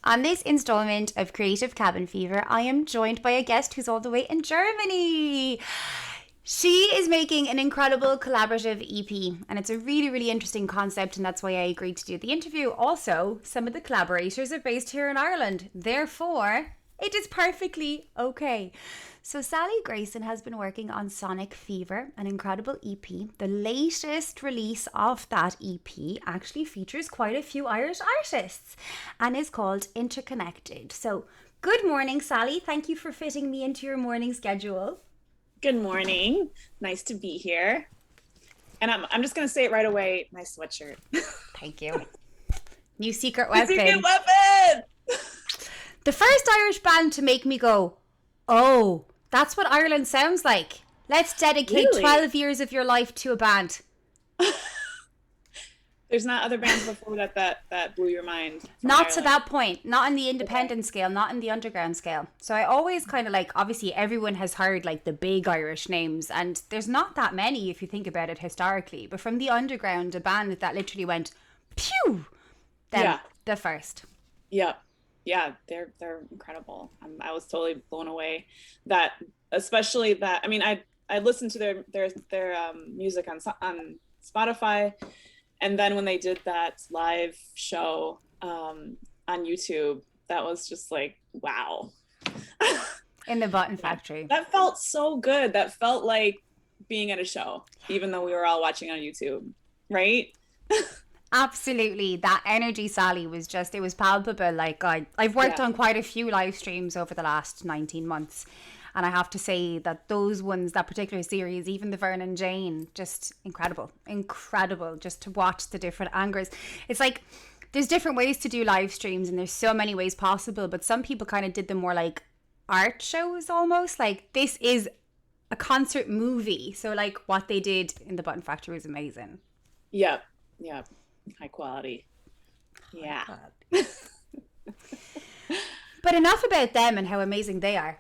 On this installment of Creative Cabin Fever, I am joined by a guest who's all the way in Germany. She is making an incredible collaborative EP, and it's a really, really interesting concept, and that's why I agreed to do the interview. Also, some of the collaborators are based here in Ireland, therefore, it is perfectly okay. So Sally Grayson has been working on Sonic Fever, an incredible EP. The latest release of that EP actually features quite a few Irish artists and is called Interconnected. So good morning, Sally. Thank you for fitting me into your morning schedule. Good morning. Nice to be here. And I'm just going to say it right away, my sweatshirt. Thank you. New secret weapon. Secret weapon! The first Irish band to make me go, oh, that's what Ireland sounds like. Let's dedicate 12 years of your life to a band. There's not other bands before that blew your mind. Not Ireland. To that point. Not in the independent scale, not in the underground scale. So I always kind of like, obviously everyone has heard like the big Irish names, and there's not that many if you think about it historically. But from the underground, a band that literally went, pew, then the first. Yeah. Yeah, they're incredible. I was totally blown away. That, especially that. I mean, I listened to their music on Spotify, and then when they did that live show on YouTube, that was just like, wow. In the Button Factory. That felt so good. That felt like being at a show, even though we were all watching on YouTube, right? Absolutely. That energy, Sally, was just, it was palpable. Like I've worked on quite a few live streams over the last 19 months. And I have to say that those ones, that particular series, even the Vern and Jane, just incredible just to watch the different angles. It's like, there's different ways to do live streams and there's so many ways possible. But some people kind of did them more like art shows almost. Like this is a concert movie. So like what they did in the Button Factory was amazing. Yep. High quality. Yeah. But enough about them and how amazing they are.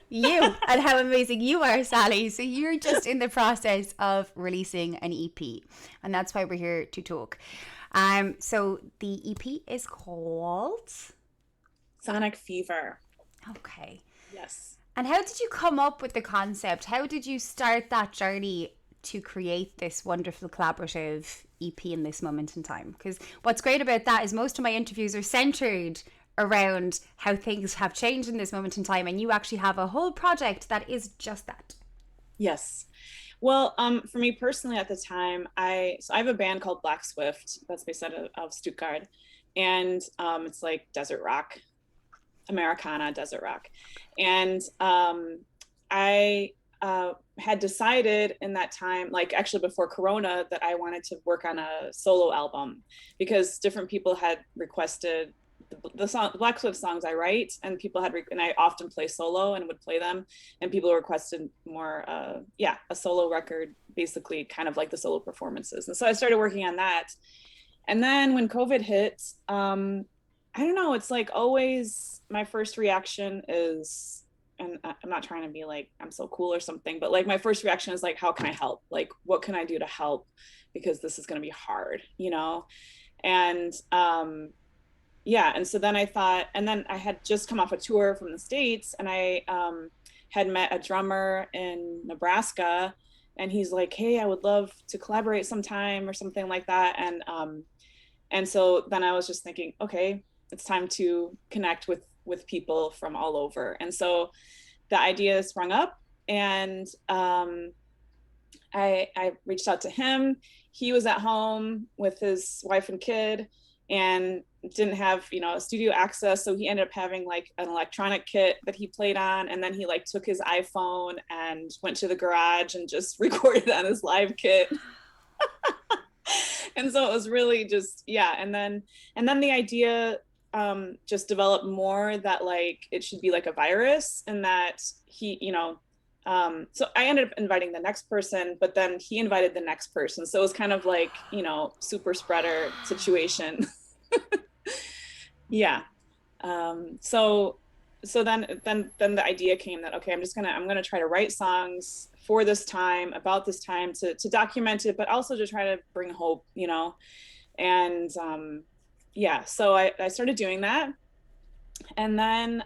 You and how amazing you are, Sally. So you're just in the process of releasing an EP, and that's why we're here to talk. So the EP is called Sonic Fever. Okay. Yes. And how did you come up with the concept? How did you start that journey to create this wonderful collaborative EP in this moment in time? Because what's great about that is most of my interviews are centered around how things have changed in this moment in time, and you actually have a whole project that is just that. Yes. Well, for me personally at the time, I have a band called Black Swift that's based out of Stuttgart, and it's like desert rock, Americana desert rock. And I had decided in that time, like actually before Corona, that I wanted to work on a solo album because different people had requested the Black Swift songs I write, and people had and I often play solo and would play them, and people requested more a solo record, basically kind of like the solo performances. And so I started working on that. And then when COVID hit, I don't know, it's like always my first reaction is, and I'm not trying to be like I'm so cool or something, but like my first reaction is like, how can I help? Like, what can I do to help? Because this is going to be hard, you know? And and so then I thought, and then I had just come off a tour from the States, and I had met a drummer in Nebraska, and he's like, hey, I would love to collaborate sometime or something like that. And so then I was just thinking, okay, it's time to connect with people from all over. And so the idea sprung up, and I reached out to him. He was at home with his wife and kid and didn't have, studio access. So he ended up having like an electronic kit that he played on. And then he like took his iPhone and went to the garage and just recorded on his live kit. And so it was really just, and then the idea just developed more that like it should be like a virus, and that he, so I ended up inviting the next person, but then he invited the next person. So it was kind of like, super spreader situation. So then the idea came that, okay, I'm going to try to write songs for this time, about this time, to document it, but also to try to bring hope, and so I started doing that. And then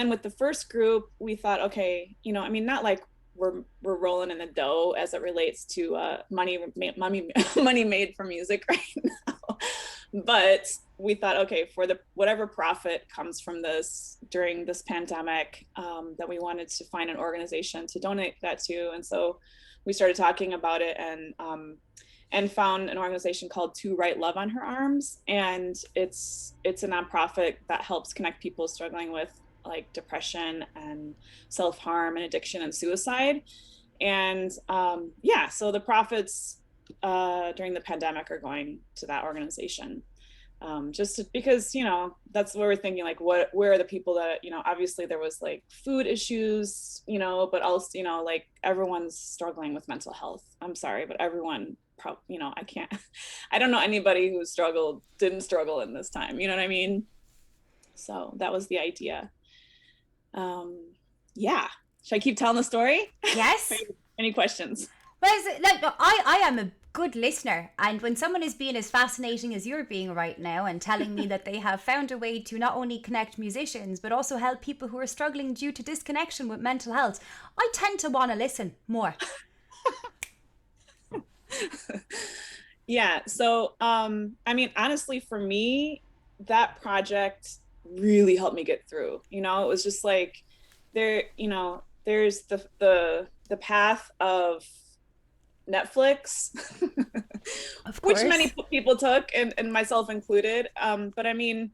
with the first group, we thought, okay, you know, I mean, not like we're rolling in the dough as it relates to money made from music right now, but we thought, okay, for the whatever profit comes from this during this pandemic, that we wanted to find an organization to donate that to. And so we started talking about it, and found an organization called To Write Love on Her Arms, and it's a nonprofit that helps connect people struggling with like depression and self-harm and addiction and suicide. And yeah, so the profits during the pandemic are going to that organization. Just because, you know, that's where we're thinking, like, where are the people that, you know, obviously there was like food issues, you know, but also, you know, like everyone's struggling with mental health. I'm sorry, but everyone, you know, I don't know anybody who didn't struggle in this time. You know what I mean? So that was the idea. Yeah. Should I keep telling the story? Yes. Any questions? Well, like, I am a good listener, and when someone is being as fascinating as you're being right now and telling me that they have found a way to not only connect musicians but also help people who are struggling due to disconnection with mental health, I tend to want to listen more. Yeah. So, I mean, honestly, for me, that project really helped me get through. You know, it was just like you know, there's the path of Netflix, Of course. which many people took, and myself included. But I mean,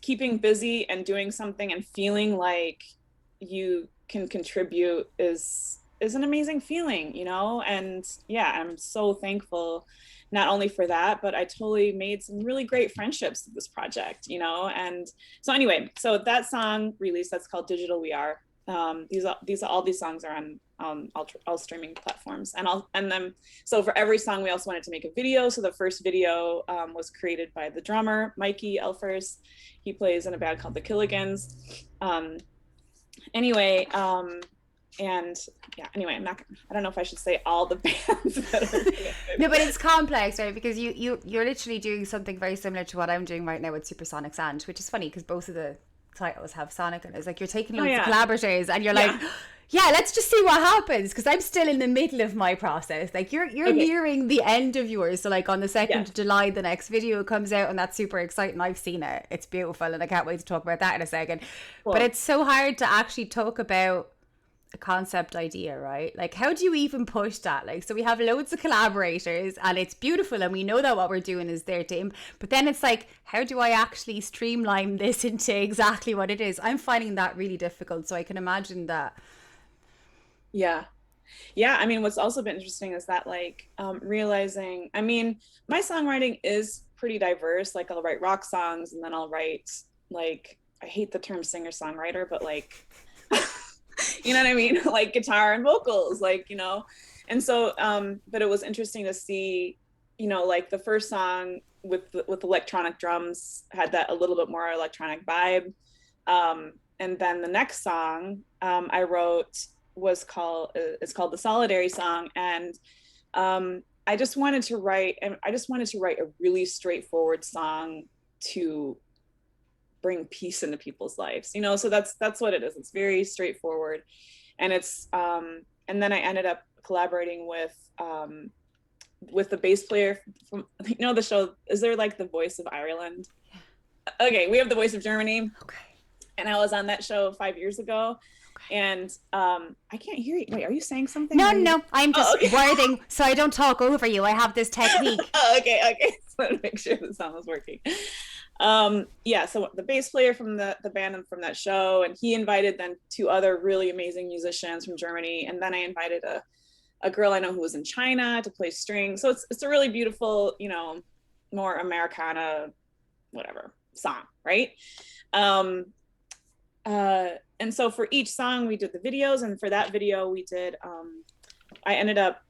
keeping busy and doing something and feeling like you can contribute is an amazing feeling, you know? And yeah, I'm so thankful not only for that, but I totally made some really great friendships with this project, you know? And so anyway, so that song released, that's called Digital We Are. All these songs are on all streaming platforms, and then so for every song we also wanted to make a video. So the first video was created by the drummer Mikey Elfers. He plays in a band called the Killigans. Anyway, and yeah, anyway, I don't know if I should say all the bands that are No, but it's complex, right? Because you're literally doing something very similar to what I'm doing right now with Supersonic Sand, which is funny because both of the titles have Sonic, and it's like you're taking loads of collaborators and you're like, yeah, let's just see what happens, because I'm still in the middle of my process. Like you're nearing the end of yours. So like on the 2nd of July, the next video comes out, and that's super exciting. I've seen it. It's beautiful, and I can't wait to talk about that in a second. Cool. But it's so hard to actually talk about a concept idea, right? Like, how do you even push that? Like, so we have loads of collaborators and it's beautiful, and we know that what we're doing is their team, but then it's like, how do I actually streamline this into exactly what it is? I'm finding that really difficult, so I can imagine that. Yeah. I mean, what's also been interesting is that like realizing, I mean, my songwriting is pretty diverse. Like I'll write rock songs, and then I'll write, like, I hate the term singer-songwriter, but like you know what I mean? Like guitar and vocals, like, you know. And so, but it was interesting to see, you know, like the first song with electronic drums had that a little bit more electronic vibe. And then the next song I wrote it's called the Solidary Song. And I just wanted to write a really straightforward song to bring peace into people's lives, you know. So that's what it is. It's very straightforward. And it's and then I ended up collaborating with the bass player from, you know, the show, is there like The Voice of Ireland? Okay, we have The Voice of Germany. Okay. And I was on that show 5 years ago. Okay. And I can't hear you. Wait, are you saying something? No, I'm just wording so I don't talk over you. I have this technique. Okay. So to make sure the sound was working. Yeah, so the bass player from the band and from that show, and he invited then 2 other really amazing musicians from Germany, and then I invited a girl I know who was in China to play strings. So it's a really beautiful, you know, more Americana, whatever song, right? And so for each song we did the videos, and for that video we did I ended up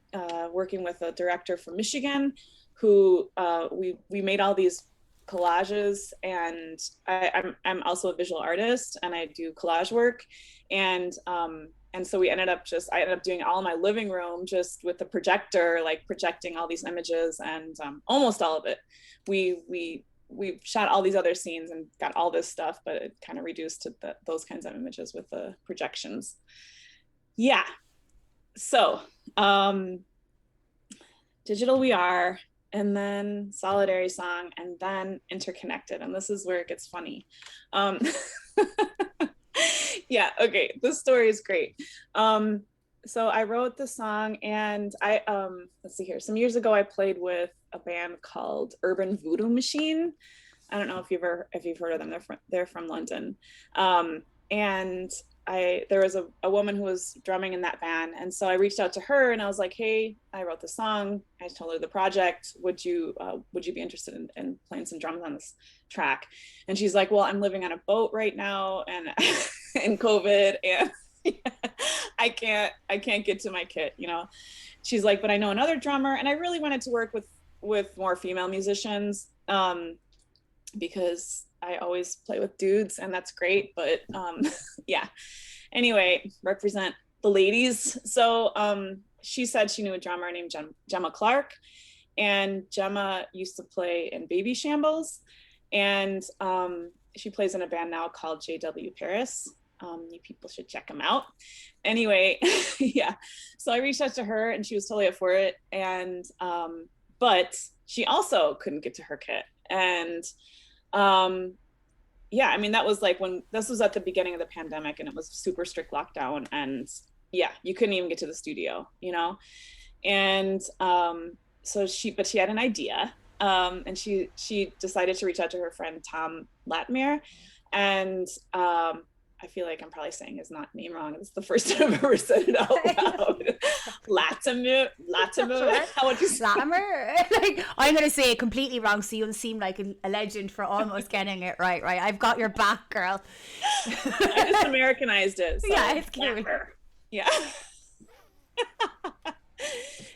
working with a director from Michigan who we made all these collages, and I'm also a visual artist and I do collage work, and so I ended up doing all in my living room just with the projector, like projecting all these images, and almost all of it we we shot all these other scenes and got all this stuff, but it kind of reduced to those kinds of images with the projections. Yeah. So digital we are, and then Solidary Song, and then Interconnected. And this is where it gets funny. Yeah, okay, this story is great. So I wrote the song, and I let's see here. Some years ago, I played with a band called Urban Voodoo Machine. I don't know if you've heard of them. They're from London, and there was a woman who was drumming in that band, and so I reached out to her, and I was like, "Hey, I wrote the song. I told her the project. Would you be interested in playing some drums on this track?" And she's like, "Well, I'm living on a boat right now, and in COVID, and I can't get to my kit, you know." She's like, "But I know another drummer," and I really wanted to work with more female musicians, because I always play with dudes, and that's great, but yeah. Anyway, represent the ladies. So she said she knew a drummer named Gemma Clarke, and Gemma used to play in Babyshambles, and she plays in a band now called JW Paris. You people should check them out. Anyway, yeah. So I reached out to her, and she was totally up for it, and but she also couldn't get to her kit, and yeah, I mean, that was like when this was at the beginning of the pandemic, and it was super strict lockdown, and yeah, you couldn't even get to the studio, you know. And so she had an idea, and she decided to reach out to her friend Tom Latmere, and I feel like I'm probably saying his name wrong. It's the first time I've ever said it out loud. Latimer. How would you say? Latimer? Like, I'm going to say it completely wrong, so you'll seem like a legend for almost getting it right. I've got your back, girl. I just Americanized it. So yeah, it's cute. Yeah.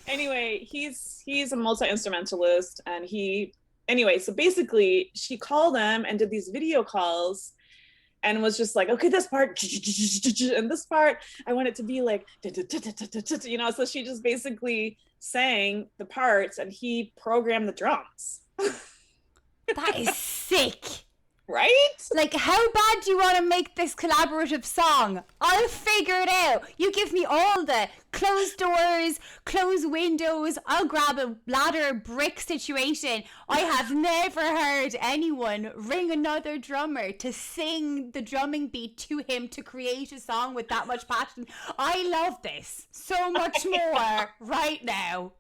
Anyway, he's a multi-instrumentalist, and so basically she called him and did these video calls, and was just like, okay, this part, and this part, I want it to be like, you know, so she just basically sang the parts, and he programmed the drums. That is sick. Right? Like, how bad do you want to make this collaborative song? I'll figure it out. You give me all the closed doors, closed windows. I'll grab a ladder brick situation. I have never heard anyone ring another drummer to sing the drumming beat to him to create a song with that much passion. I love this so much more right now.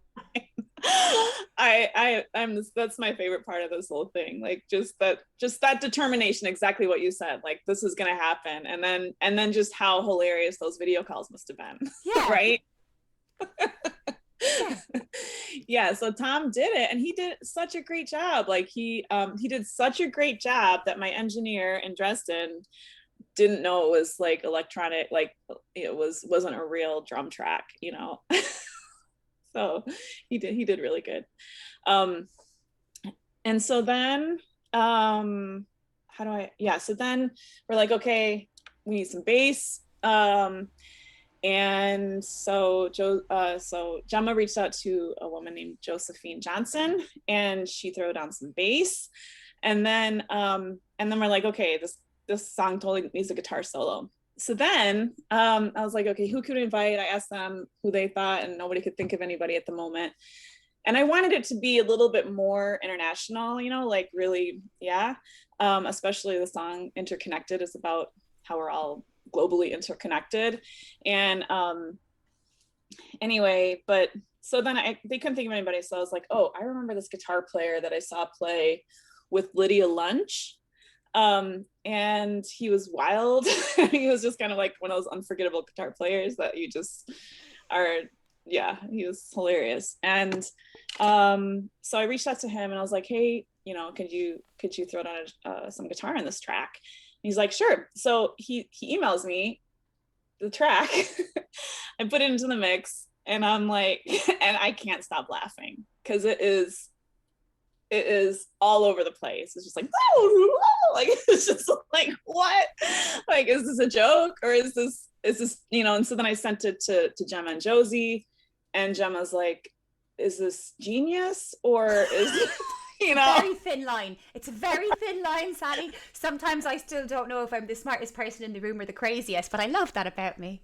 That's my favorite part of this whole thing, like just that determination, exactly what you said, like this is gonna happen, and then just how hilarious those video calls must have been. Yeah. Right. Yeah. Yeah, so Tom did it, and he did such a great job. Like he did such a great job that my engineer in Dresden didn't know it was like electronic, like it wasn't a real drum track, you know. So he did really good. And so then so then we're like, okay, we need some bass. And so Gemma reached out to a woman named Josephine Johnson, and she threw down some bass. And then we're like, okay, this song totally needs a guitar solo. So then I was like, okay, who could we invite? I asked them who they thought, and nobody could think of anybody at the moment. And I wanted it to be a little bit more international, you know, like really, yeah. Especially the song Interconnected is about how we're all globally interconnected. And anyway, but so then they couldn't think of anybody. So I was like, oh, I remember this guitar player that I saw play with Lydia Lunch. And he was wild. He was just kind of like one of those unforgettable guitar players that you just are, yeah, he was hilarious. And so I reached out to him, and I was like, hey, you know, could you throw down some guitar on this track? And he's like, sure. So he emails me the track. I put it into the mix, and I'm like, and I can't stop laughing because it is all over the place. It's just like, like, it's just like, what? Like, is this a joke, or is this, you know? And so then I sent it to Gemma and Josie, and Gemma's like, is this genius, or is you know? Very thin line. It's a very thin line, Sally. Sometimes I still don't know if I'm the smartest person in the room or the craziest, but I love that about me.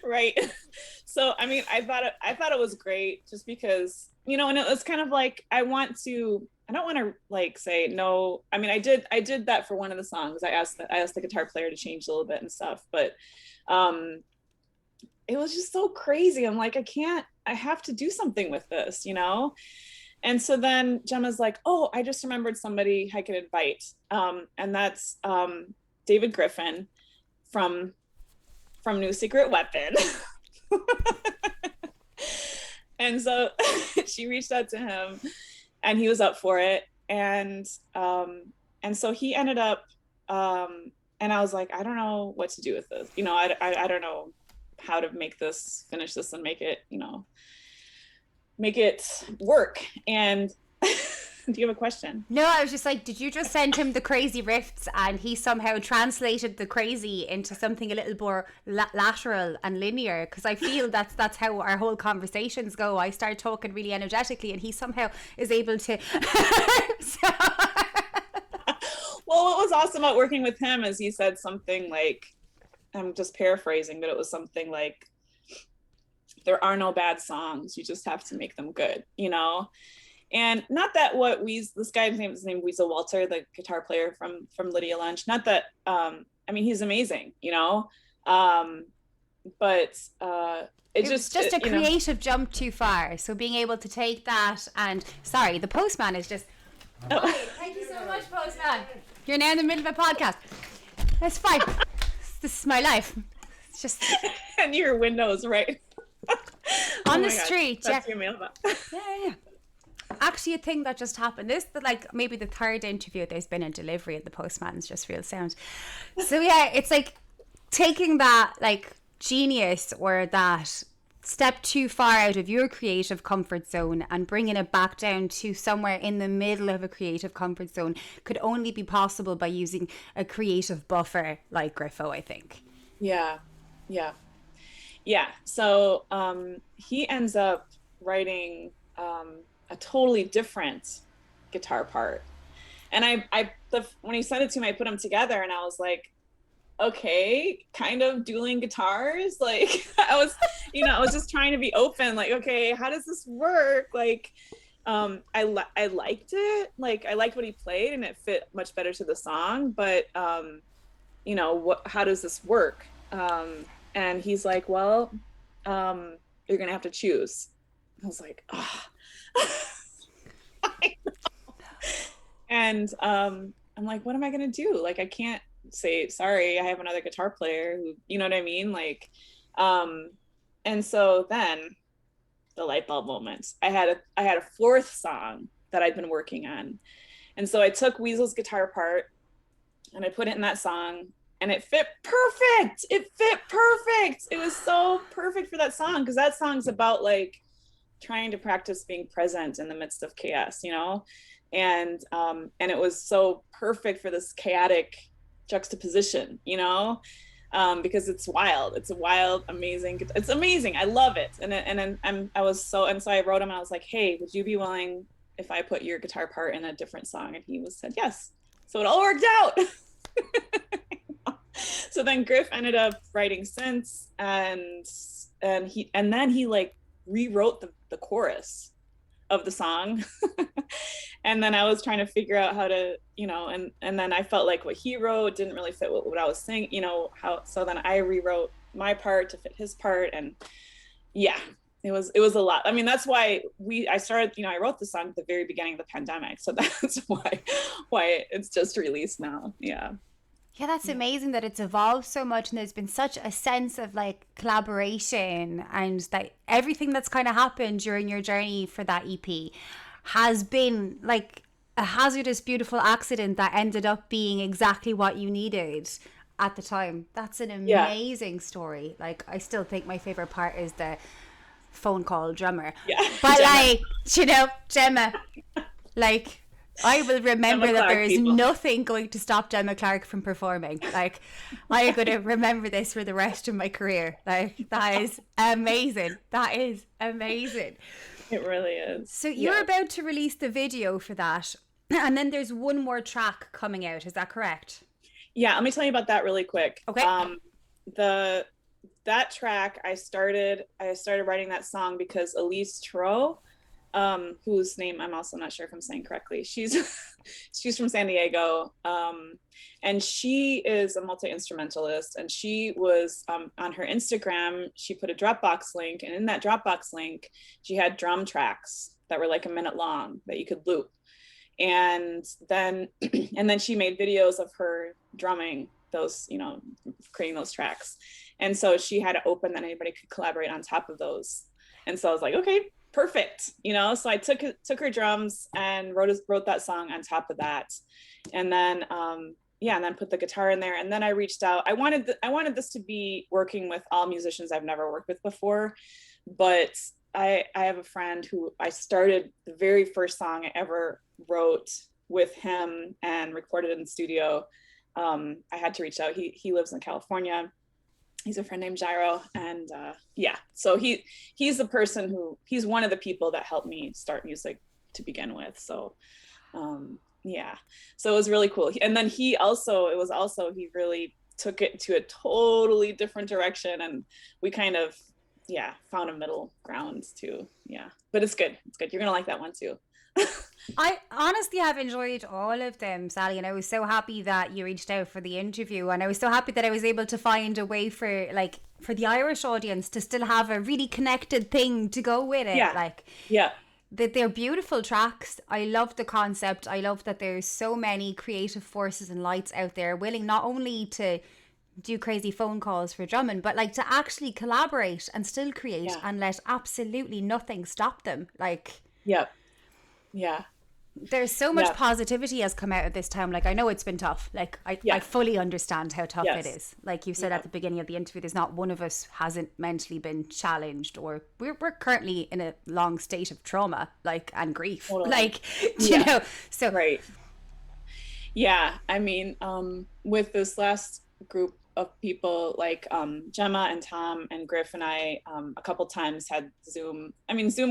Right. So, I mean, I thought it was great just because, you know, and it was kind of like, I don't want to like say no. I mean, I did that for one of the songs. I asked the guitar player to change a little bit and stuff, but it was just so crazy. I'm like, I have to do something with this, you know? And so then Gemma's like, oh, I just remembered somebody I could invite. And that's David Griffin from New Secret Weapon. And so she reached out to him and he was up for it. And so he ended up, and I was like, I don't know what to do with this. You know, I don't know how to finish this and make it, you know, make it work. And do you have a question? No, I was just like, did you just send him the crazy riffs and he somehow translated the crazy into something a little more lateral and linear? Because I feel that's how our whole conversations go. I start talking really energetically and he somehow is able to... Well, what was awesome about working with him is he said something like, I'm just paraphrasing, but it was something like, there are no bad songs, you just have to make them good, you know? And not that this guy's name is named Weasel Walter, the guitar player from Lydia Lunch. Not that, I mean, he's amazing, you know? But it was just a creative jump too far. So being able to take that and, sorry, the postman is just, oh. Thank you so much, postman. You're now in the middle of a podcast. That's fine. This is my life. It's just. And your windows, right? On the street. That's your mailbox. Yeah. Actually, a thing that just happened. This is like maybe the third interview there's been in delivery at the postman's just real sound. So yeah, it's like taking that like genius or that step too far out of your creative comfort zone and bringing it back down to somewhere in the middle of a creative comfort zone could only be possible by using a creative buffer like Griffo, I think. Yeah. So he ends up writing a totally different guitar part. And when he sent it to me, I put them together and I was like, okay, kind of dueling guitars. Like I was just trying to be open, like, okay, how does this work? Like, I liked it. Like I liked what he played and it fit much better to the song, but, you know, how does this work? And he's like, well, you're going to have to choose. I was like, oh. I know. And I'm like, what am I going to do? Like, I can't say, sorry, I have another guitar player who, you know what I mean? Like, and so then the light bulb moment, I had a fourth song that I'd been working on. And so I took Weasel's guitar part and I put it in that song and it fit perfect. It was so perfect for that song. Cause that song's about like trying to practice being present in the midst of chaos, you know? And it was so perfect for this chaotic juxtaposition, you know, because it's wild. It's a wild, amazing. It's amazing. I love it. And so I wrote him and I was like, hey, would you be willing if I put your guitar part in a different song? And he said yes. So it all worked out. So then Griff ended up writing synths and then he like rewrote the chorus of the song. And then I was trying to figure out how to, you know, and then I felt like what he wrote didn't really fit what I was singing, you know, so then I rewrote my part to fit his part. And yeah, it was a lot. I mean, that's why I started, you know, I wrote the song at the very beginning of the pandemic. So that's why it's just released now. Yeah. Yeah, that's amazing that it's evolved so much and there's been such a sense of like collaboration and that everything that's kind of happened during your journey for that EP has been like a hazardous, beautiful accident that ended up being exactly what you needed at the time. That's an amazing story. Like, I still think my favorite part is the phone call drummer. Yeah. But Gemma. like, you know, Gemma, like, I will remember Gemma that Clarke there is people. nothing going to stop Gemma Clarke from performing. Like, I am going to remember this for the rest of my career. Like, that is amazing. That is amazing. It really is. So you're about to release the video for that, and then there's one more track coming out. Is that correct? Yeah, let me tell you about that really quick. Okay. That track, I started writing that song because Elise Tro, whose name I'm also not sure if I'm saying correctly. She's from San Diego, and she is a multi-instrumentalist, and she was on her Instagram, she put a Dropbox link, and in that Dropbox link, she had drum tracks that were like a minute long that you could loop. And then she made videos of her drumming those, creating those tracks. And so she had it open that anybody could collaborate on top of those. And so I was like, okay, perfect. So I took her drums and wrote that song on top of that. And then, and then put the guitar in there. And then I reached out. I wanted this to be working with all musicians I've never worked with before, but I have a friend who I started the very first song I ever wrote with him and recorded in the studio. I had to reach out. He lives in California. He's a friend named Gyro. And so he's the person he's one of the people that helped me start music to begin with. So so it was really cool. And then he really took it to a totally different direction, and we kind of found a middle ground too. But it's good. You're gonna like that one too. I honestly have enjoyed all of them, Sally, and I was so happy that you reached out for the interview, and I was so happy that I was able to find a way for the Irish audience to still have a really connected thing to go with it. That they're beautiful tracks. I love the concept. I love that there's so many creative forces and lights out there willing not only to do crazy phone calls for drumming, but to actually collaborate and still create and let absolutely nothing stop them. There's so much positivity has come out of this time. I know it's been tough. I fully understand how tough it is. Like you said at the beginning of the interview, there's not one of us hasn't mentally been challenged, or we're currently in a long state of trauma, and grief. Totally. So right. Yeah, I mean, with this last group of people, Gemma and Tom and Griff and I a couple times had Zoom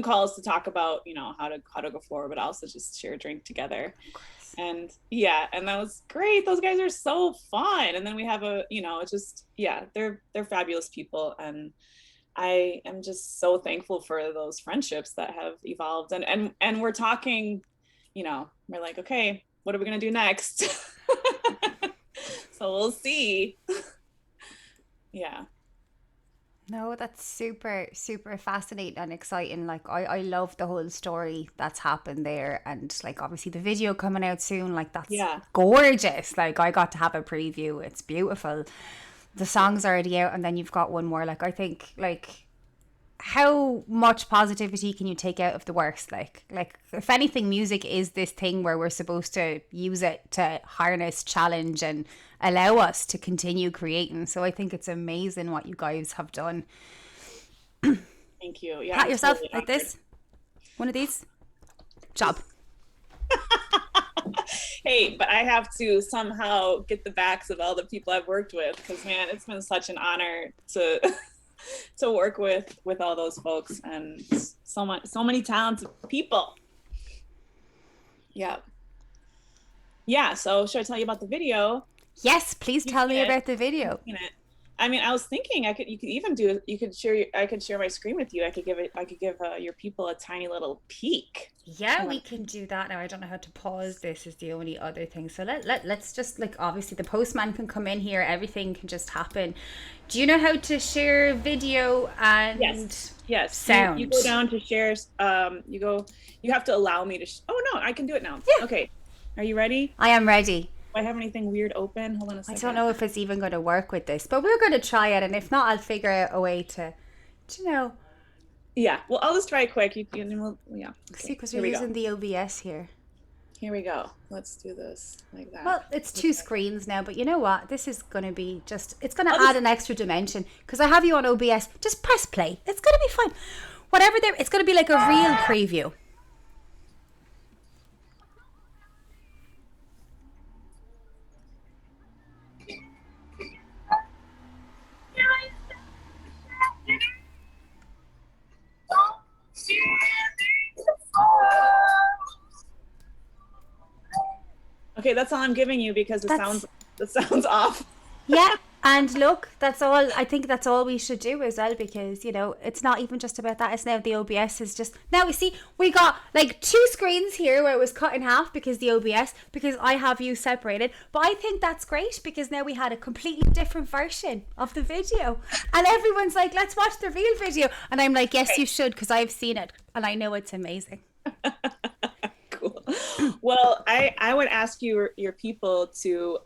calls to talk about how to go forward, but also just share a drink together. And and that was great. Those guys are so fun. And then we have they're fabulous people, and I am just so thankful for those friendships that have evolved. And we're talking, we're like, okay, what are we gonna do next? So we'll see. No, that's super, super fascinating and exciting. I love the whole story that's happened there. And obviously the video coming out soon, that's gorgeous. I got to have a preview. It's beautiful. The song's already out, and then you've got one more. I think how much positivity can you take out of the worst? If anything, music is this thing where we're supposed to use it to harness, challenge, and allow us to continue creating. So I think it's amazing what you guys have done. Thank you. Pat yourself totally like this. One of these. Job. Hey, but I have to somehow get the backs of all the people I've worked with, because man, it's been such an honor to work with all those folks, and so many talented people. So should I tell you about the video? Yes, please tell me about the video. I mean, I was thinking I could share my screen with you. I could give your people a tiny little peek. Yeah, we can do that now. I don't know how to pause this is the only other thing. So let's just obviously the postman can come in here. Everything can just happen. Do you know how to share video and yes. sound? You go down to share. You have to allow me to. Oh no, I can do it now. Yeah. Okay. Are you ready? I am ready. Do I have anything weird open? Hold on a second. I don't know if it's even going to work with this, but we're going to try it, and if not, I'll figure out a way to Yeah, well, I'll just try it quick. See, because we're using the OBS here. Here we go. Let's do this like that. Well, it's two screens now, but you know what? This is going to be it's going to add an extra dimension, because I have you on OBS. Just press play. It's going to be fine. Whatever it's going to be like a real preview. Okay, that's all I'm giving you because That's it sounds off. Yeah, and look, that's all. I think that's all we should do as well, because it's not even just about that. It's now the OBS is just now. We see we got like two screens here where it was cut in half because the OBS, because I have you separated. But I think that's great because now we had a completely different version of the video, and everyone's like, "Let's watch the real video," and I'm like, "Yes, you should," because I've seen it and I know it's amazing. Cool. Well, I would ask your people to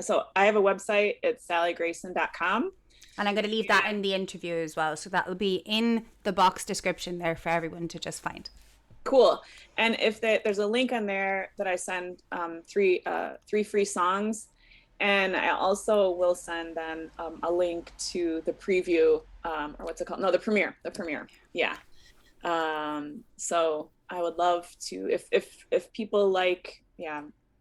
so I have a website, it's sallygrayson.com. And I'm going to leave that in the interview as well, so that'll be in the box description there for everyone to just find. Cool. And if there's a link on there that I send three free songs, and I also will send then a link to the preview, or what's it called? No, the premiere. Yeah. So I would love to, if people like,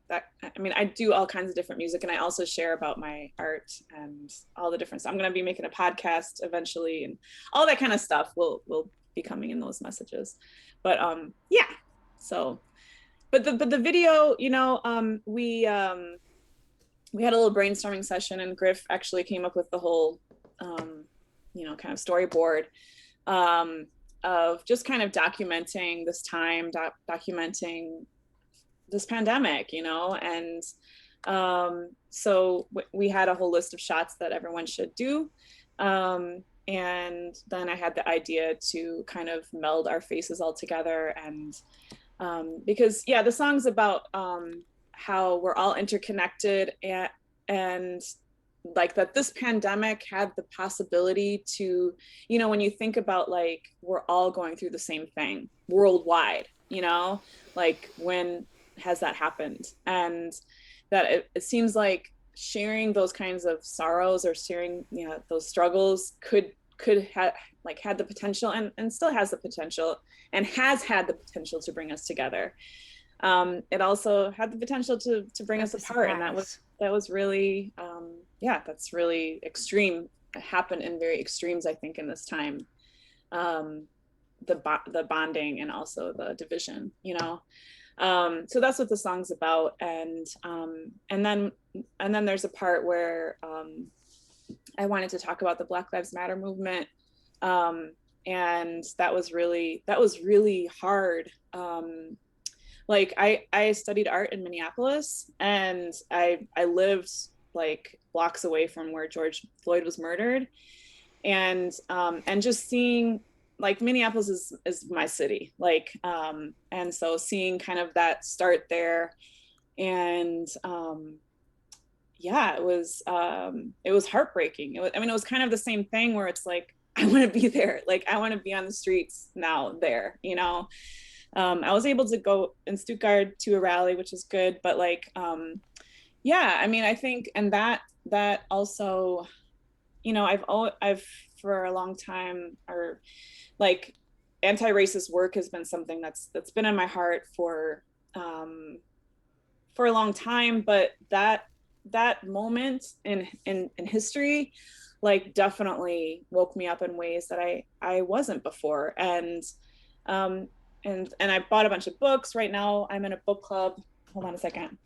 that, I mean, I do all kinds of different music, and I also share about my art and all the different stuff. I'm going to be making a podcast eventually, and all that kind of stuff will be coming in those messages. But yeah. So, but the video, we had a little brainstorming session, and Griff actually came up with the whole, kind of storyboard. Of just kind of documenting this time, documenting this pandemic, and so we had a whole list of shots that everyone should do. And then I had the idea to kind of meld our faces all together, and because the song's about how we're all interconnected, and like that this pandemic had the possibility to, when you think about like we're all going through the same thing worldwide, like when has that happened? And that it seems like sharing those kinds of sorrows, or sharing those struggles could have like had the potential, and still has the potential, and has had the potential to bring us together. It also had the potential to bring us apart, and that was really that's really extreme. It happened in very extremes, I think, in this time. The bonding and also the division, so that's what the song's about. And then there's a part where I wanted to talk about the Black Lives Matter movement, and that was really hard. Like I studied art in Minneapolis, and I lived like blocks away from where George Floyd was murdered, and just seeing, like, Minneapolis is my city, like, and so seeing kind of that start there, and it was heartbreaking. It was kind of the same thing where it's like, I want to be there, like I want to be on the streets now there, I was able to go in Stuttgart to a rally, which is good, but like I think, and that also, I've for a long time, or like anti-racist work has been something that's been in my heart for a long time, but that moment in history, like, definitely woke me up in ways that I wasn't before. And I bought a bunch of books. Right now I'm in a book club. Hold on a second.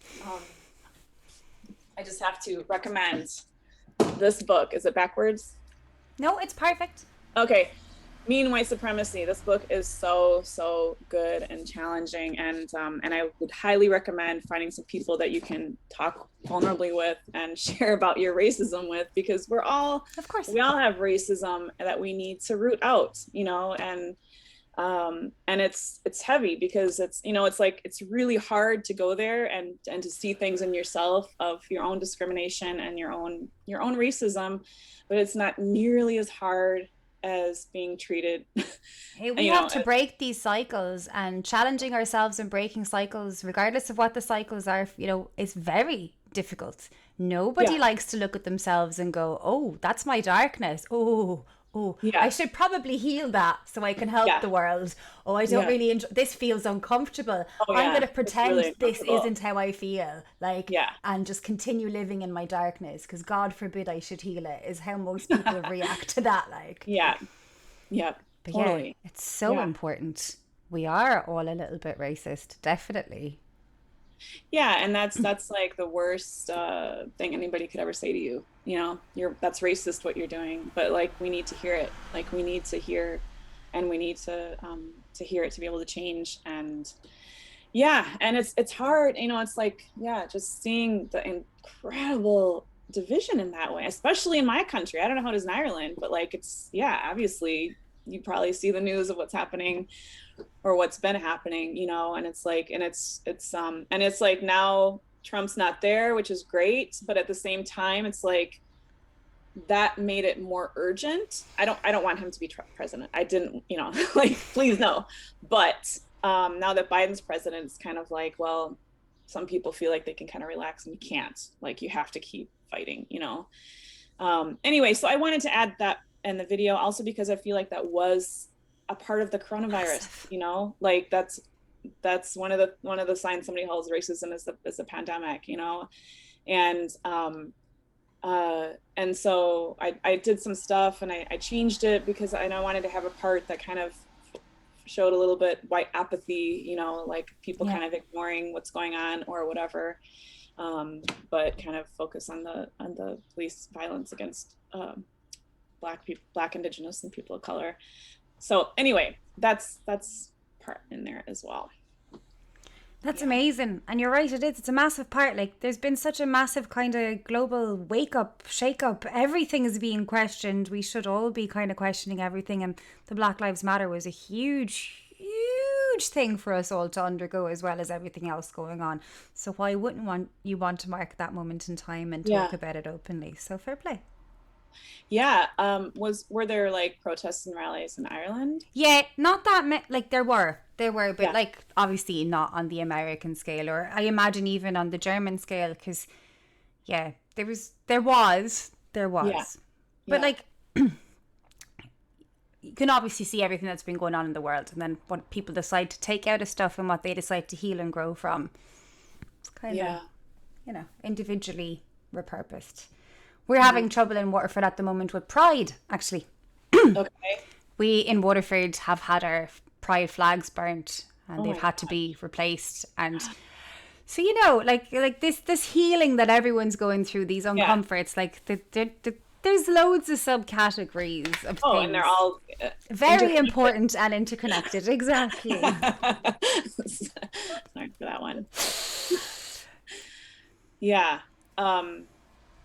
I just have to recommend this book. Is it backwards? No, it's perfect. Okay. Mean White Supremacy. This book is so good and challenging, and I would highly recommend finding some people that you can talk vulnerably with and share about your racism with, because we all have racism that we need to root out, and it's heavy, because it's it's like, it's really hard to go there and to see things in yourself of your own discrimination and your own racism, but it's not nearly as hard as being treated. Hey, we have to break these cycles, and challenging ourselves and breaking cycles, regardless of what the cycles are, is very difficult. Nobody likes to look at themselves and go, oh, that's my darkness. Oh, I should probably heal that so I can help the world. Oh, I don't really enjoy this. Feels uncomfortable. I'm going to pretend this isn't how I feel. And just continue living in my darkness, because God forbid I should heal it, is how most people react to that. But it's so important. We are all a little bit racist, definitely. Yeah, and that's like the worst thing anybody could ever say to you. You know, that's racist what you're doing, but like we need to hear it. Like we need to hear, and we need to hear it to be able to change. And yeah, and it's hard. You know, it's like yeah, just seeing the incredible division in that way, especially in my country. I don't know how it is in Ireland, but like it's yeah, obviously you probably see the news of what's happening or what's been happening, you know, and it's like, and it's like now Trump's not there, which is great, but at the same time, it's like that made it more urgent. I don't want him to be president. I didn't, you know, like please no. But now that Biden's president, it's kind of like, well, some people feel like they can kind of relax and you can't. Like you have to keep fighting, you know. Anyway, so I wanted to add that in the video also because I feel like that was a part of the coronavirus, you know, like that's one of the signs somebody holds racism is the pandemic, you know, and so I did some stuff and I changed it because I wanted to have a part that kind of showed a little bit white apathy, you know, like people kind of ignoring what's going on or whatever, but kind of focus on the police violence against Black people, Black, Indigenous, and people of color. So anyway, that's part in there as well. That's amazing. And you're right, it is. It's a massive part. Like there's been such a massive kind of global wake up, shake up. Everything is being questioned. We should all be kind of questioning everything. And the Black Lives Matter was a huge, huge thing for us all to undergo as well as everything else going on. So why wouldn't you want to mark that moment in time and talk about it openly? So fair play. Yeah. Were there like protests and rallies in Ireland? Yeah, not that like there were, but like obviously not on the American scale, or I imagine even on the German scale, because yeah, there was, Yeah. but like you can obviously see everything that's been going on in the world, and then what people decide to take out of stuff and what they decide to heal and grow from. It's kind of you know, individually repurposed. We're having trouble in Waterford at the moment with Pride, actually. Okay. We in Waterford have had our Pride flags burnt and they've had to be replaced. And so, you know, like this healing that everyone's going through, these uncomforts, like there's loads of subcategories of things. And they're all very important and interconnected. Exactly. Sorry for that one. Yeah.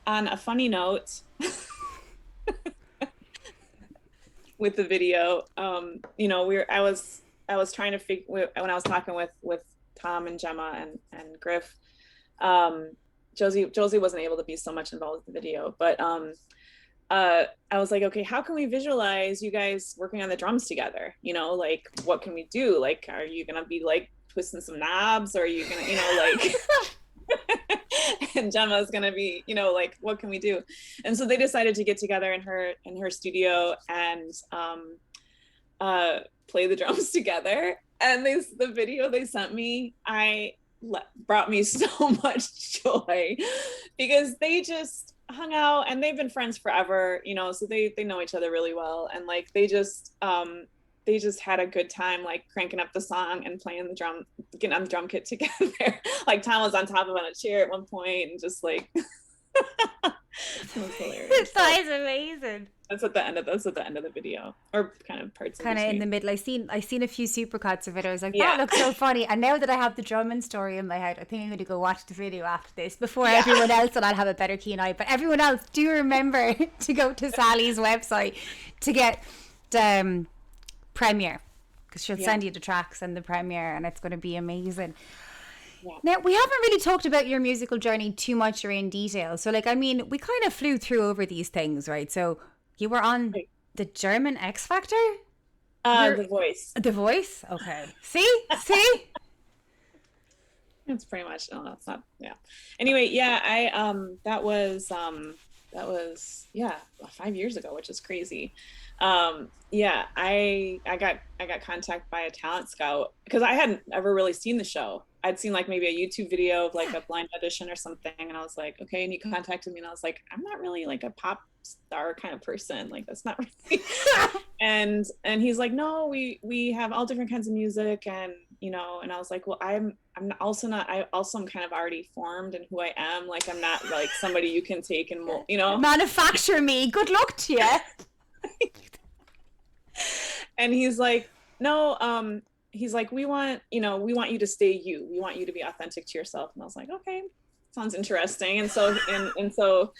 On a funny note, with the video, you know, I was trying to figure when I was talking with Tom and Gemma and Griff, Josie wasn't able to be so much involved with the video, but I was like, okay, how can we visualize you guys working on the drums together? You know, like what can we do? Like, are you gonna be like twisting some knobs, or are you gonna, you know, like and Gemma's gonna be, you know, like what can we do? And so they decided to get together in her studio and play the drums together. And the video they sent me, brought me so much joy because they just hung out and they've been friends forever, you know, so they know each other really well, and like they just had a good time, like cranking up the song and playing the drum, getting on the drum kit together. Like Tom was on top of on a chair at one point and just like it was hilarious. That is amazing. That's at the end of the video, or kind of parts kind of in the middle. I seen a few supercuts of it. I was like, that looks so funny. And now that I have the Drummond story in my head, I think I'm going to go watch the video after this before everyone else, and I'll have a better keen eye. But everyone else, do remember to go to Sally's website to get the premiere, because she'll send you the tracks and the premiere, and it's going to be amazing. Now, we haven't really talked about your musical journey too much or in detail. So, like, I mean, we kind of flew through over these things, right? So you were on the German X Factor? The Voice. The Voice? Okay. See? It's pretty much, no, that's not, Anyway, that was 5 years ago, which is crazy. I got contacted by a talent scout because I hadn't ever really seen the show. I'd seen like maybe a YouTube video of like a blind audition or something, and I was like, okay. And he contacted me, and I was like, I'm not really like a pop star kind of person. Like that's not really. and he's like, no, we have all different kinds of music, and and I was like, well, I'm also not, I also am kind of already formed in who I am. Like, I'm not like somebody you can take and mold, manufacture me. Good luck to you. And he's like, no, he's like, we want you to stay you. We want you to be authentic to yourself. And I was like, okay, sounds interesting. And so, and so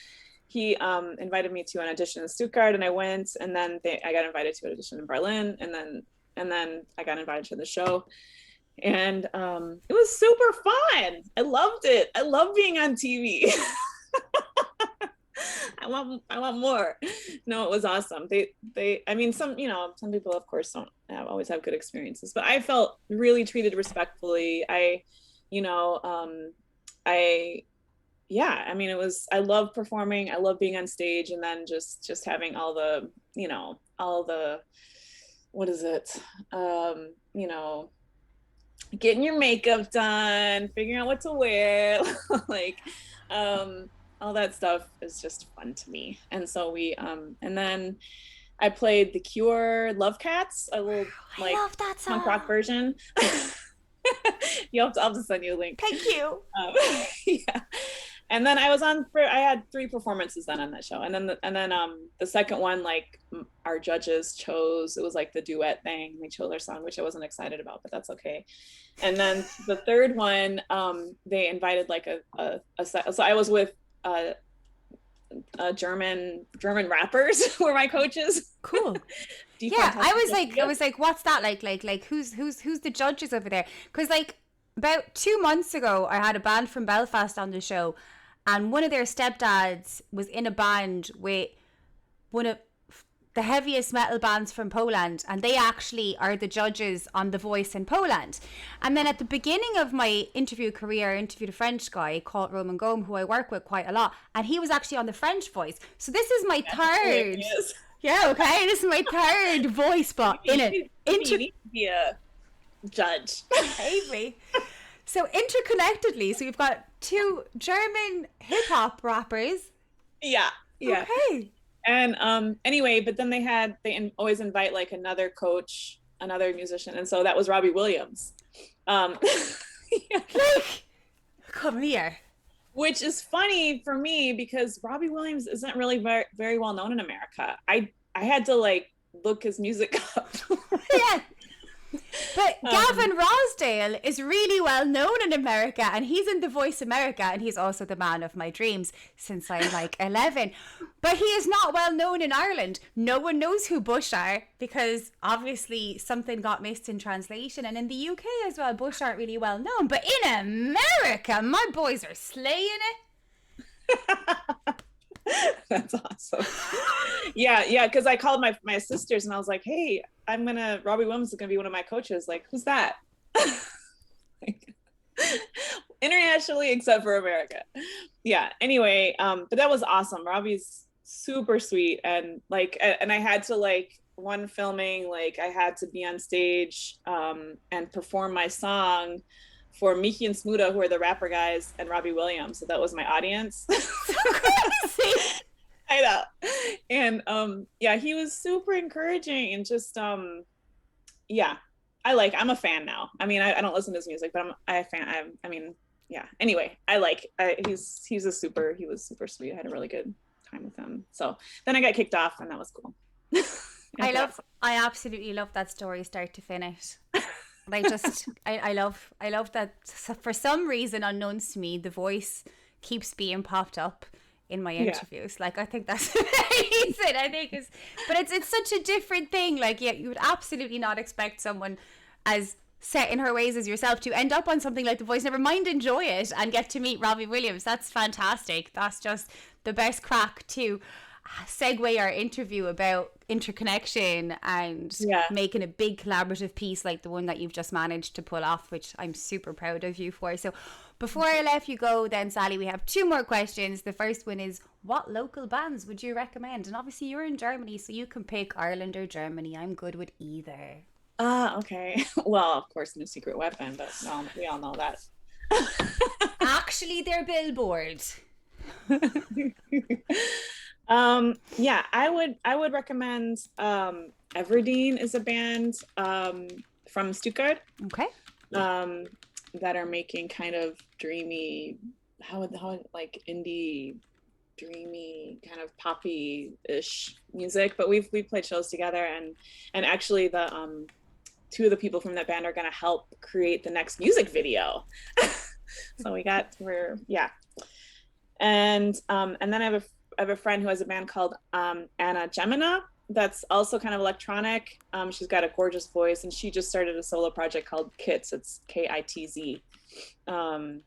he invited me to an audition in Stuttgart, and I went, and then I got invited to an audition in Berlin, and then I got invited to the show. And it was super fun. I loved it. I love being on TV. I want more. No, it was awesome. I mean, some people of course don't always have good experiences, but I felt really treated respectfully. I I love performing. I love being on stage, and then just having all the, what is it? Getting your makeup done, figuring out what to wear, like, all that stuff is just fun to me. And so and then I played The Cure, Love Cats, a little like punk rock version. I'll just send you a link. Thank you. Yeah. And then I had 3 performances then on that show. And then the second one, like, our judges chose, it was like the duet thing. They chose their song, which I wasn't excited about, but that's okay. And then the third one, they invited like so I was with German rappers were my coaches. Cool. Yeah, I was like, what's that like who's the judges over there? Because like about 2 months ago, I had a band from Belfast on the show, and one of their stepdads was in a band with one of the heaviest metal bands from Poland, and they actually are the judges on The Voice in Poland. And then at the beginning of my interview career, I interviewed a French guy called Roman Gome, who I work with quite a lot, and he was actually on the French Voice. So this is my third. Yeah, okay, this is my third voice spot in it. You need to be a judge. Maybe. So interconnectedly, so we've got 2 German hip hop rappers. Yeah. Okay. And anyway, but then they always invite like another coach, another musician, and so that was Robbie Williams. Yeah. Come here. Which is funny for me because Robbie Williams isn't really very, very well known in America. I had to like look his music up. Yeah. But Gavin Rossdale is really well known in America, and he's in The Voice America, and he's also the man of my dreams since I'm like 11. But he is not well known in Ireland. No one knows who Bush are because obviously something got missed in translation, and in the UK as well, Bush aren't really well known. But in America, my boys are slaying it. That's awesome. Yeah, because I called my sisters and I was like, hey, Robbie Williams is gonna be one of my coaches. Like, who's that? Like, internationally except for America. Yeah, anyway, but that was awesome. Robbie's super sweet, and I had to, like, one filming, like, I had to be on stage and perform my song for Mickey and Smuda, who are the rapper guys, and Robbie Williams. So that was my audience. Crazy. I know. And yeah, he was super encouraging, and just yeah, I'm a fan now. I mean, I don't listen to his music, but I mean, yeah. Anyway, he was super sweet. I had a really good time with him. So then I got kicked off, and that was cool. I absolutely love that story, start to finish. I love that. For some reason unknowns to me, The Voice keeps being popped up in my interviews. Like, I think that's amazing. But it's such a different thing. Like, yeah, you would absolutely not expect someone as set in her ways as yourself to end up on something like The Voice, never mind enjoy it and get to meet Robbie Williams. That's fantastic. That's just the best crack to segue our interview about interconnection and making a big collaborative piece like the one that you've just managed to pull off, which I'm super proud of you for. So before I let you go then, Sally, we have 2 more questions. The first one is, what local bands would you recommend? And obviously you're in Germany, so you can pick Ireland or Germany. I'm good with either. Okay. Well, of course, No Secret Weapon, but no, we all know that. Actually, they're Billboard. Yeah, I would recommend Everdeen is a band from Stuttgart. Okay. that are making kind of dreamy, how like indie, dreamy, kind of poppy-ish music. But we've played shows together, and actually the two of the people from that band are going to help create the next music video. So and then I have a friend who has a band called Anna Gemina that's also kind of electronic. She's got a gorgeous voice, and she just started a solo project called Kitz. It's Kitz. And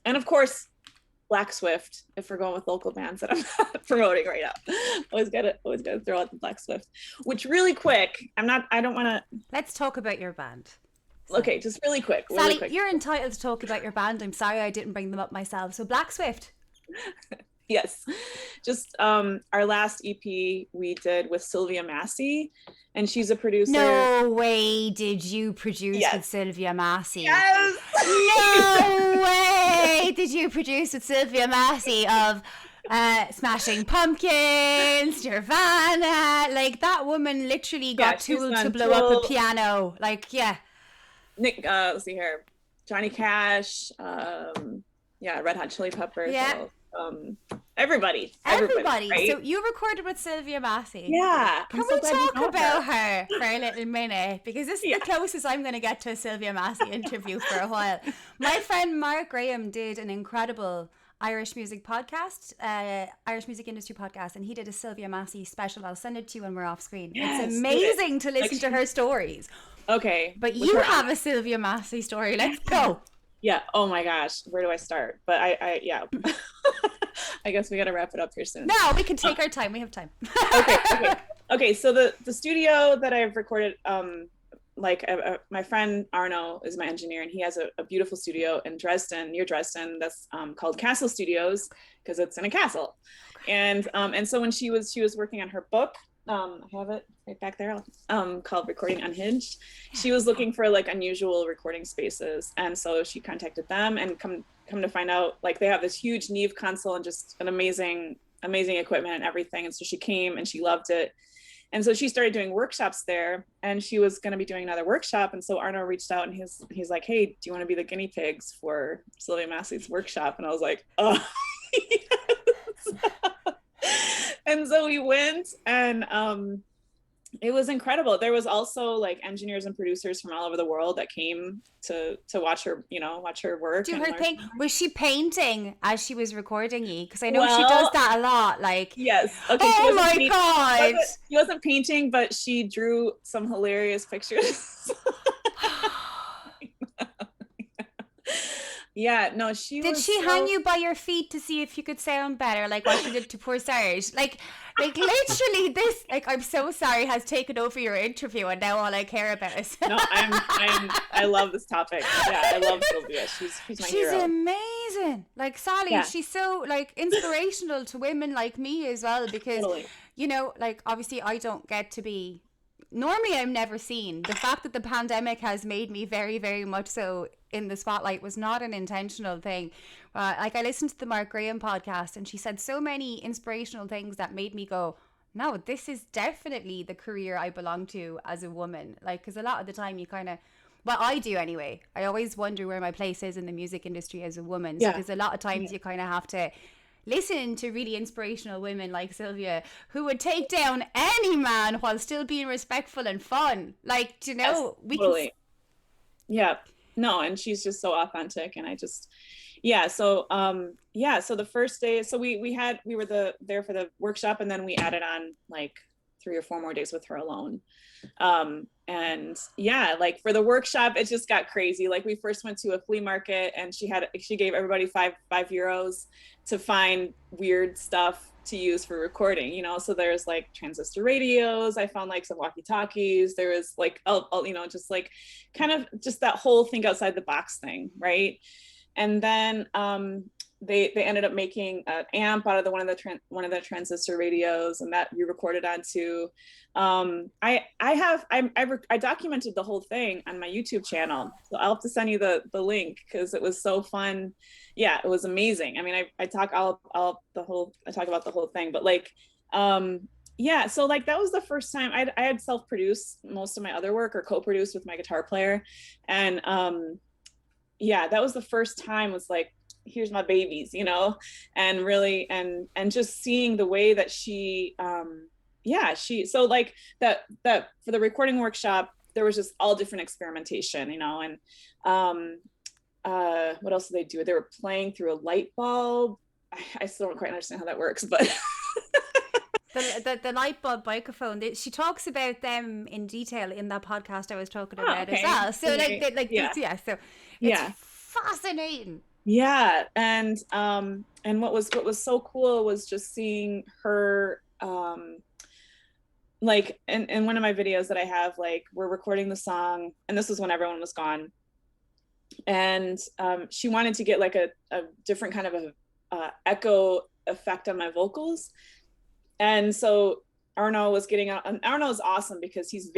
of course, Black Swift, if we're going with local bands that I'm not promoting right now. Always gotta throw out the Black Swift. Which, really quick, I don't wanna. Let's talk about your band. Okay, just really quick. Sally, you're entitled to talk about your band. I'm sorry I didn't bring them up myself. So Black Swift. Yes, just our last EP we did with Sylvia Massi, and she's a producer. No way did you produce with Sylvia Massi? Yes. No way did you produce with Sylvia Massi of Smashing Pumpkins, Nirvana. Like, that woman literally got tooled to blow up a piano. Like, yeah. Nick, let's see here, Johnny Cash, Red Hot Chili Peppers. Yeah. Everybody. Right? So you recorded with Sylvia Massi. Yeah. Can we talk about her for a little minute? Because this is the closest I'm going to get to a Sylvia Massi interview for a while. My friend Mark Graham did an incredible Irish music podcast, Irish music industry podcast, and he did a Sylvia Massi special. I'll send it to you when we're off screen. It's amazing to listen to her stories. Okay. But you have a Sylvia Massi story. Let's go. Yeah. Oh my gosh. Where do I start? But I I guess we got to wrap it up here soon. No, we can take our time. We have time. Okay. So the studio that I've recorded, my friend Arno is my engineer, and he has a beautiful studio in Dresden, near Dresden, that's called Castle Studios, because it's in a castle. And so when she was working on her book, I have it right back there, called Recording Unhinged. She was looking for like unusual recording spaces, and so she contacted them, and come to find out, like, they have this huge Neve console and just an amazing equipment and everything. And so she came and she loved it. And so she started doing workshops there, and she was going to be doing another workshop. And so Arno reached out, and he's like, hey, do you want to be the guinea pigs for Sylvia Massi's workshop? And I was like, oh, yes. And so we went, and it was incredible. There was also like engineers and producers from all over the world that came to watch her, watch her work. Do her thing. Was she painting as she was recording you? Because I know she does that a lot. Like, yes. Okay. Oh my God. She wasn't painting, but she drew some hilarious pictures. Yeah, no, Did she hang you by your feet to see if you could sound better, like what she did to poor Serge? Like literally, this, like, I'm so sorry, has taken over your interview, and now all I care about is. No, I love this topic. Yeah, I love Sylvia. She's my hero. She's amazing. Like, Sally, she's so like inspirational to women like me as well, because like, obviously I don't get to be. Normally I'm never seen. The fact that the pandemic has made me very, very much so in the spotlight was not an intentional thing. Like, I listened to the Mark Graham podcast, and she said so many inspirational things that made me go, no, this is definitely the career I belong to as a woman. Like, because a lot of the time you kind of, well, I do anyway. I always wonder where my place is in the music industry as a woman. So there's a lot of times you kind of have to listen to really inspirational women like Sylvia, who would take down any man while still being respectful and fun. Like, totally. Yeah. No, and she's just so authentic, and I just, so the first day, so we were there for the workshop, and then we added on like 3 or 4 more days with her alone. And like for the workshop, it just got crazy. Like, we first went to a flea market, and she gave everybody five euros to find weird stuff to use for recording, so there's like transistor radios. I found like some walkie-talkies. There was like, just like kind of just that whole think outside the box thing. Right. And then, they ended up making an amp out of one of the transistor radios, and that we recorded onto. I documented the whole thing on my YouTube channel, so I'll have to send you the link, because it was so fun. Yeah, it was amazing. I mean, I talk about the whole thing, but like, yeah, so like that was the first time I had self-produced most of my other work or co-produced with my guitar player. And yeah, that was the first time was like, here's my babies, you know, and really and just seeing the way that she yeah, so like that for the recording workshop, there was just all different experimentation, you know, and what else did they do? They were playing through a light bulb. I still don't quite understand how that works, but The light bulb microphone. She talks about them in detail in that podcast I was talking oh, about as okay. well. So Okay. Yeah. yeah. So it's Yeah. fascinating. Yeah. And what was so cool was just seeing her like in one of my videos that I have, like we're recording the song, and this was when everyone was gone. And she wanted to get like a different kind of a echo effect on my vocals. And so Arno was getting out, and Arno is awesome because he's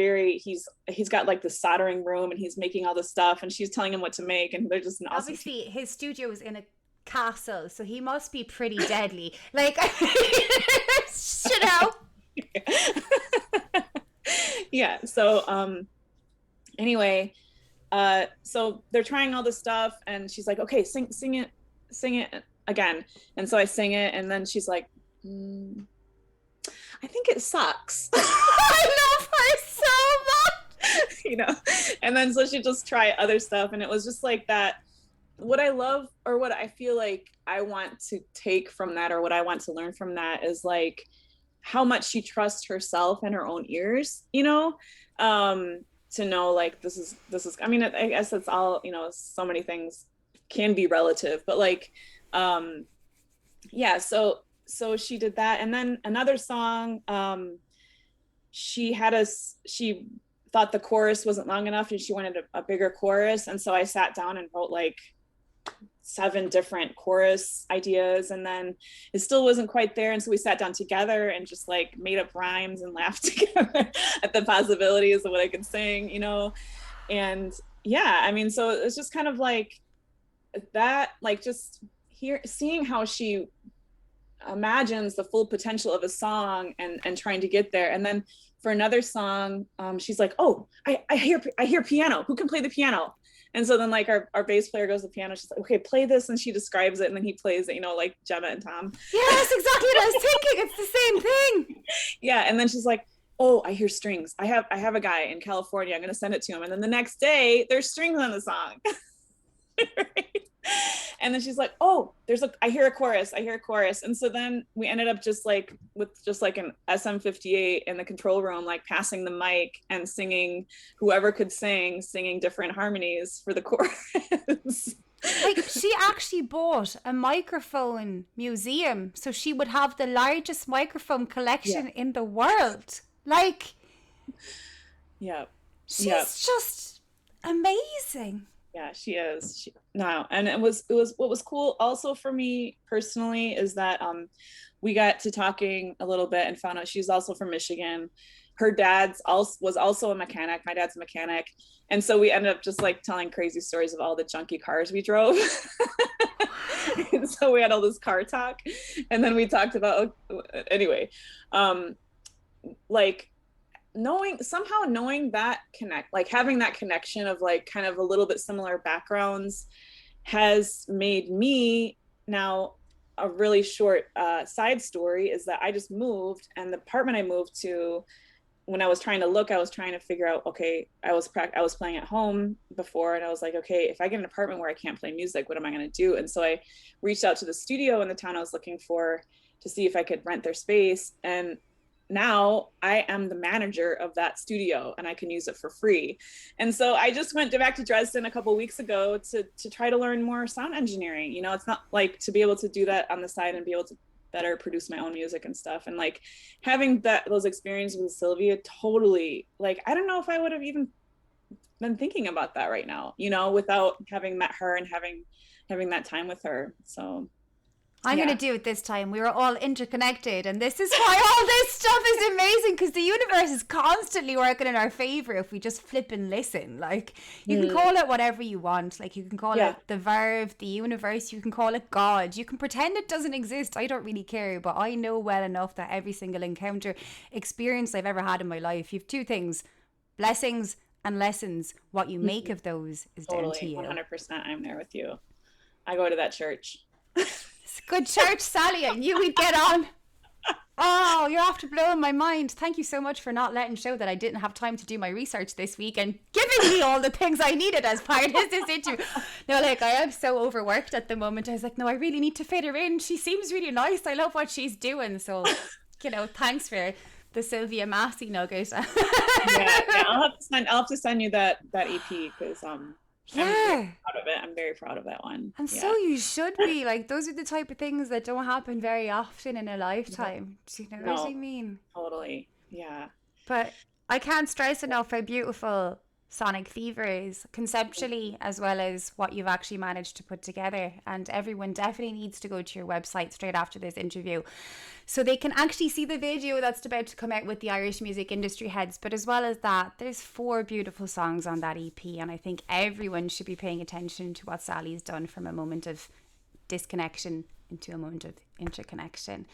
got like the soldering room and he's making all this stuff, and she's telling him what to make, and they're just an awesome Obviously, his studio is in a castle, so he must be pretty deadly. Like, you know. Yeah. So anyway, so they're trying all this stuff, and she's like, okay, sing it again. And so I sing it, and then she's like, I think it sucks. I love her so much. You know, and then so she just try other stuff, and it was just like that. What I love, or what I feel like I want to take from that, or what I want to learn from that, is like how much she trusts herself and her own ears, you know, to know like this is I mean, I guess it's all, you know, so many things can be relative, but like yeah, so she did that. And then another song, she thought the chorus wasn't long enough and she wanted a bigger chorus, and so I sat down and wrote like 7 different chorus ideas, and then it still wasn't quite there, and so we sat down together and just like made up rhymes and laughed together at the possibilities of what I could sing, you know. And yeah, I mean, so it's just kind of like that, like just seeing how she imagines the full potential of a song and trying to get there. And then for another song, she's like, oh, I hear piano, who can play the piano? And so then like our bass player goes to the piano, she's like, okay, play this, and she describes it, and then he plays it, you know, like Gemma and Tom. Yeah, that's exactly what I was thinking. It's the same thing. Yeah. And then she's like, oh, I hear strings. I have a guy in California, I'm gonna send it to him. And then the next day there's strings on the song. Right? And then she's like, oh, I hear a chorus. And so then we ended up just like with just like an SM58 in the control room, like passing the mic and singing, whoever could singing different harmonies for the chorus. Like, she actually bought a microphone museum, so she would have the largest microphone collection in the world. Like, yeah, she's just amazing. Yeah, she is. And it was what was cool also for me personally is that we got to talking a little bit and found out she's also from Michigan. Her was also a mechanic. My dad's a mechanic. And so we ended up just like telling crazy stories of all the junky cars we drove. And so we had all this car talk, and then we talked about anyway, like knowing that like having that connection of like kind of a little bit similar backgrounds has made me now a really short side story is that I just moved, and the apartment I moved to, when I was trying to figure out, okay, I was playing at home before, and I was like, okay, if I get an apartment where I can't play music, what am I going to do? And so I reached out to the studio in the town I was looking for to see if I could rent their space, and now I am the manager of that studio and I can use it for free. And so I just went back to Dresden a couple of weeks ago to try to learn more sound engineering. You know, it's not like to be able to do that on the side and be able to better produce my own music and stuff. And like having those experiences with Sylvia, totally, like, I don't know if I would have even been thinking about that right now, you know, without having met her and having that time with her. So I'm going to do it this time. We are all interconnected. And this is why all this stuff is amazing, because the universe is constantly working in our favor if we just flip and listen. Like, you can call it whatever you want. Like, you can call it the verve, the universe. You can call it God. You can pretend it doesn't exist. I don't really care. But I know well enough that every single encounter, experience I've ever had in my life, you have two things: blessings and lessons. What you make of those is down to you. 100%. I'm there with you. I go to that church. Good church, Sally. I knew we'd get on. Oh, you're after blowing my mind. Thank you so much for not letting show that I didn't have time to do my research this week and giving me all the things I needed as part of this interview. No, like, I am so overworked at the moment. I was like, no, I really need to fit her in. She seems really nice. I love what she's doing. So, thanks for the Sylvia Massi nugget. I'll have to send you that EP, because I'm very proud of it. I'm very proud of that one. And so you should be. Like, those are the type of things that don't happen very often in a lifetime. Do you know what I mean? Totally. Yeah. But I can't stress enough how beautiful Sonic Fever is, conceptually as well as what you've actually managed to put together. And everyone definitely needs to go to your website straight after this interview so they can actually see the video that's about to come out with the Irish music industry heads. But as well as that, there's 4 beautiful songs on that EP, and I think everyone should be paying attention to what Sally's done from a moment of disconnection into a moment of interconnection.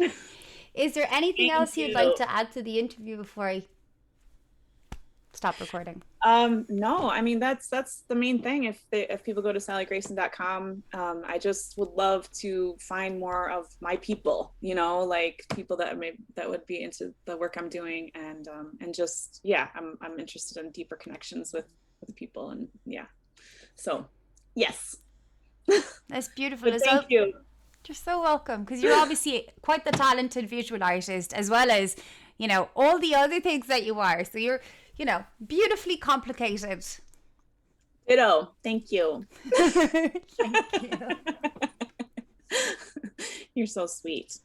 Is there anything else you'd like to add to the interview before I stop recording? No, I mean, that's the main thing. If people go to sallygrayson.com, I just would love to find more of my people, like people that would be into the work I'm doing, and just, I'm interested in deeper connections with people, and so yes. That's beautiful. Thank you. You're so welcome, because you're obviously quite the talented visual artist, as well as all the other things that you are. So you're beautifully complicated. Ditto. Thank you. Thank you. You're so sweet.